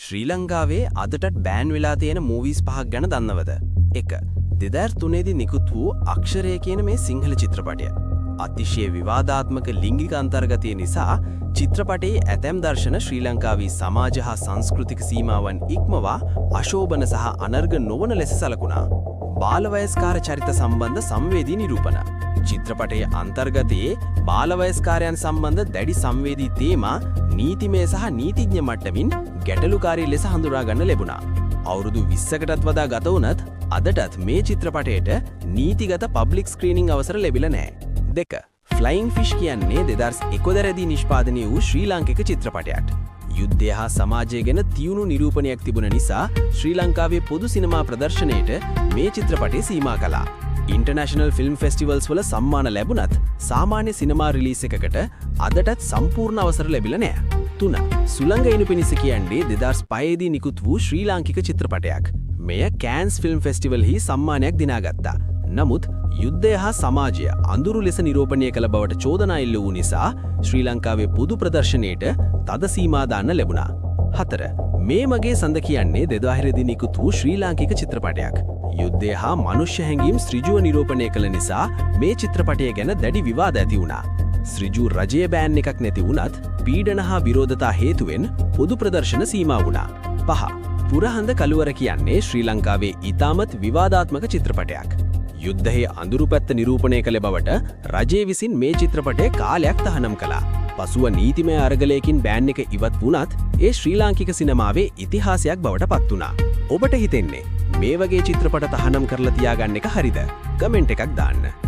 ශ්‍රී ලංකාවේ අදටත් බෑන් වෙලා තියෙන මූවීස් පහක් ගැන දන්නවද? 1. 2003 දී නිකුත් වූ අක්ෂරය කියන මේ සිංහල චිත්‍රපටය. අතිශය විවාදාත්මක ලිංගික අන්තර්ගතය නිසා චිත්‍රපටයේ ඇතැම් දර්ශන ශ්‍රී ලංකාවේ සමාජ හා සංස්කෘතික සීමාවන් ඉක්මවා අශෝභන සහ අනර්ග නොවන ලෙස සැලකුණා. බාලවයස්කාර චරිත සම්බන්ධ සංවේදී නිරූපණ. චිත්‍රපටයේ අන්තර්ගතයේ බාලවයස්කාරයන් සම්බන්ධ දැඩි සංවේදී තේමා නීතිමය සහ නීතිඥ මට්ටමින් ගැටලුකාරී ලෙස හඳුනා ගන්න ලැබුණා. අවුරුදු 20කටත් වඩා ගත වුණත් අදටත් මේ චිත්‍රපටයට නීතිගත පබ්ලික් ස්ක්‍රීනින් අවසර ලැබිලා නැහැ. 2. ෆ්ලයිං ෆිෂ් කියන්නේ 2001 දරදී නිෂ්පාදනය වූ ශ්‍රී ලාංකික චිත්‍රපටයක්. යුද්ධය හා සමාජය ගැන තියුණු නිරූපණයක් තිබුණ නිසා ශ්‍රී ලංකාවේ පොදු සිනමා ප්‍රදර්ශනයට මේ චිත්‍රපටය සීමා කළා. ඉන්ටර්නැෂනල් ෆිල්ම් ෆෙස්ටිවල්ස් වල සම්මාන ලැබුණත් සාමාන්‍ය සිනමා රිලීස් එකකට අදටත් සම්පූර්ණ අවසර ලැබිලා නැහැ. 3. සුළංග ඉනු පිණිස කියන්නේ 2005 දී නිකුත් වූ ශ්‍රී ලාංකික චිත්‍රපටයක්. මෙය කෑන්ස් ෆිල්ම් ෆෙස්ටිවල්හි සම්මානයක් දිනාගත්තා. නමුත් යුද්ධය හා සමාජය අඳුරු ලෙස නිරූපණය කළ බවට චෝදනා එල්ල වූ නිසා ශ්‍රී ලංකාවේ පොදු ප්‍රදර්ශනයට තද සීමා දාන්න ලැබුණා. 4. මේ මගේ සඳ කියන්නේ 2000 දී නිකුත් වූ ශ්‍රී ලාංකික චිත්‍රපටයක්. යුද්ධය හා මනුෂ්‍ය හැඟීම් ඍජුව නිරූපණය කළ නිසා මේ චිත්‍රපටය ගැන දැඩි විවාද ඇති වුණා. ඍජු රජයේ බෑන් එකක් නැති වුණත් පීඩන හා විරෝධතා හේතුවෙන් පොදු ප්‍රදර්ශන සීමා වුණා. 5. පුරහඳ කළුවර කියන්නේ ශ්‍රී ලංකාවේ ඉතාමත් විවාදාත්මක චිත්‍රපටයක්. යුද්ධයේ අඳුරු පැත්ත නිරූපණය කළ බවට රජය විසින් මේ චිත්‍රපටය කාලයක් තහනම් කළා. පසුව නීතිමය අරගලයකින් බෑන් එක ඉවත් වුණත් ඒ ශ්‍රී ලාංකික සිනමාවේ ඉතිහාසයක් බවට පත් වුණා. ඔබට හිතෙන්නේ මේ වගේ චිත්‍රපට තහනම් කරලා තියාගන්න එක හරිද? කමෙන්ට් එකක් දාන්න.